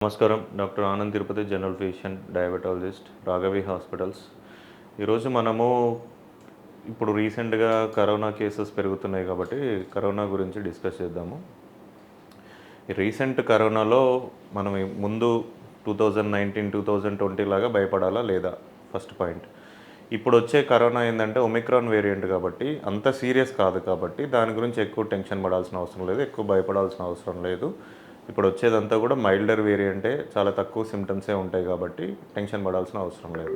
నమస్కారం. Doctor Anand Tirupati, general physician, diabetologist, Raghavi hospitals. ఈరోజు మనము ఇప్పుడు రీసెంట్‌గా కరోనా కేసెస్ పెరుగుతున్నాయి కాబట్టి కరోనా గురించి డిస్కస్ చేద్దాము. ఈ రీసెంట్ కరోనాలో మనం ముందు 2019, 2020 లాగా భయపడాలా లేదా? First point. ఇప్పుడొచ్చే కరోనా ఏందంటే ఒమిక్రాన్ వేరియంట్ కాబట్టి అంత సీరియస్ కాదు కాబట్టి దాని గురించి ఎక్కువ టెన్షన్ పడాల్సిన అవసరం లేదు. ఎక్కువ భయపడాల్సిన అవసరం లేదు. ఇప్పుడు వచ్చేదంతా కూడా మైల్డర్ వేరియంటే, చాలా తక్కువ సిమ్టమ్సే ఉంటాయి కాబట్టి టెన్షన్ పడాల్సిన అవసరం లేదు.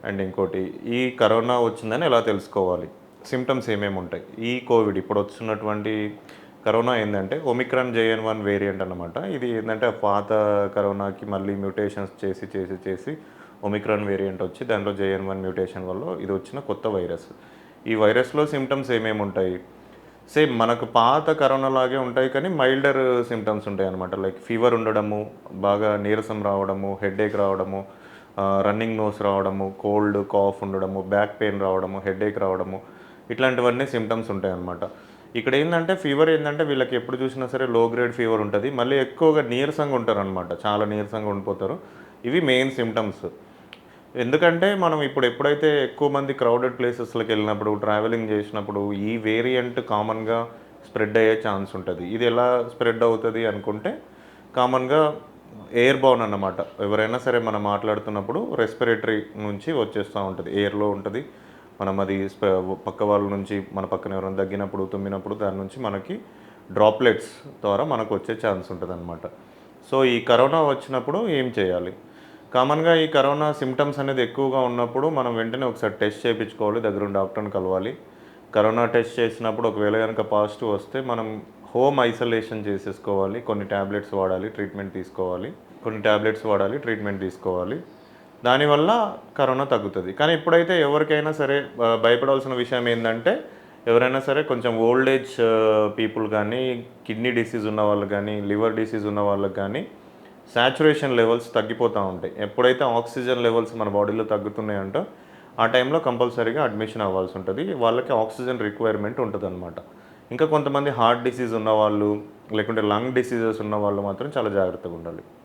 అండ్ ఇంకోటి, ఈ కరోనా వచ్చిందని ఎలా తెలుసుకోవాలి? సిమ్టమ్స్ ఏమేమి ఉంటాయి? ఈ కోవిడ్ ఇప్పుడు వస్తున్నటువంటి కరోనా ఏంటంటే ఒమిక్రాన్ JN.1 వేరియంట్ అన్నమాట. ఇది ఏంటంటే పాత కరోనాకి మళ్ళీ మ్యూటేషన్స్ చేసి ఒమిక్రాన్ వేరియంట్ వచ్చి దాంట్లో JN.1 మ్యూటేషన్ వల్ల ఇది వచ్చిన కొత్త వైరస్. ఈ వైరస్‌లో సిమ్టమ్స్ ఏమేమి ఉంటాయి? సేమ్ మనకు పాత కరోనా లాగే ఉంటాయి కానీ మైల్డర్ సిమ్టమ్స్ ఉంటాయన్నమాట. లైక్ ఫీవర్ ఉండడము, బాగా నీరసం రావడము, హెడేక్ రావడము, రన్నింగ్ నోస్ రావడము, కోల్డ్, కాఫ్ ఉండడము, బ్యాక్ పెయిన్ రావడము, హెడేక్ రావడము, ఇట్లాంటివన్నీ సిమ్టమ్స్ ఉంటాయన్నమాట. ఇక్కడ ఏందంటే ఫీవర్ ఏందంటే వీళ్ళకి ఎప్పుడు చూసినా సరే లో గ్రేడ్ ఫీవర్ ఉంటది. మళ్ళీ ఎక్కువగా నీరసంగా ఉంటారనమాట. చాలా నీరసంగా ఉండిపోతారు. ఇవి మెయిన్ సిమ్టమ్స్. ఎందుకంటే మనం ఇప్పుడు ఎప్పుడైతే ఎక్కువ మంది క్రౌడెడ్ ప్లేసెస్‌లోకి వెళ్ళినప్పుడు, ట్రావెలింగ్ చేసినప్పుడు ఈ వేరియంట్ కామన్‌గా స్ప్రెడ్ అయ్యే ఛాన్స్ ఉంటది. ఇది ఎలా స్ప్రెడ్ అవుతది అనుకుంటే, కామన్‌గా ఎయిర్ బోర్న్ అన్నమాట. ఎవరైనా సరే మనం మాట్లాడుతున్నప్పుడు రెస్పిరేటరీ నుంచి వచ్చేస్తా ఉంటది. ఎయిర్‌లో ఉంటది. మనం అది పక్క వాళ్ళ నుంచి మన పక్కన ఎవరైనా దగ్గినప్పుడు, తుమ్మినప్పుడు దాని నుంచి మనకి డ్రాప్లెట్స్ ద్వారా మనకు వచ్చే ఛాన్స్ ఉంటదనమాట. సో, ఈ కరోనా వచ్చినప్పుడు ఏం చేయాలి? కామన్‌గా ఈ కరోనా సిమ్టమ్స్ అనేది ఎక్కువగా ఉన్నప్పుడు మనం వెంటనే ఒకసారి టెస్ట్ చేయించుకోవాలి. దగ్గరున్న డాక్టర్‌ని కలవాలి. కరోనా టెస్ట్ చేసినప్పుడు ఒకవేళ గనుక పాజిటివ్ వస్తే మనం హోమ్ ఐసోలేషన్ చేసేసుకోవాలి. కొన్ని టాబ్లెట్స్ వాడాలి, ట్రీట్మెంట్ తీసుకోవాలి. దానివల్ల కరోనా తగ్గుతది. కానీ ఇప్పుడైతే ఎవరికైనా సరే భయపడాల్సిన విషయం ఏందంటే, ఎవరైనా సరే కొంచెం ఓల్డ్ ఏజ్ పీపుల్ గానీ, కిడ్నీ డిసీజ్ ఉన్న వాళ్ళు గానీ, లివర్ డిసీజ్ ఉన్న వాళ్ళకి గానీ సాచురేషన్ లెవెల్స్ తగ్గిపోతూ ఉంటాయి. ఎప్పుడైతే ఆక్సిజన్ లెవెల్స్ మన బాడీలో తగ్గుతున్నాయంటో, ఆ టైంలో కంపల్సరీగా అడ్మిషన్ అవ్వాల్సి ఉంటది. వాళ్ళకి ఆక్సిజన్ రిక్వైర్మెంట్ ఉంటదనమాట. ఇంకా కొంతమంది హార్ట్ డిసీజ్ ఉన్నవాళ్ళు, లేకుంటే లంగ్ డిసీజెస్ ఉన్నవాళ్ళు మాత్రం చాలా జాగ్రత్తగా ఉండాలి.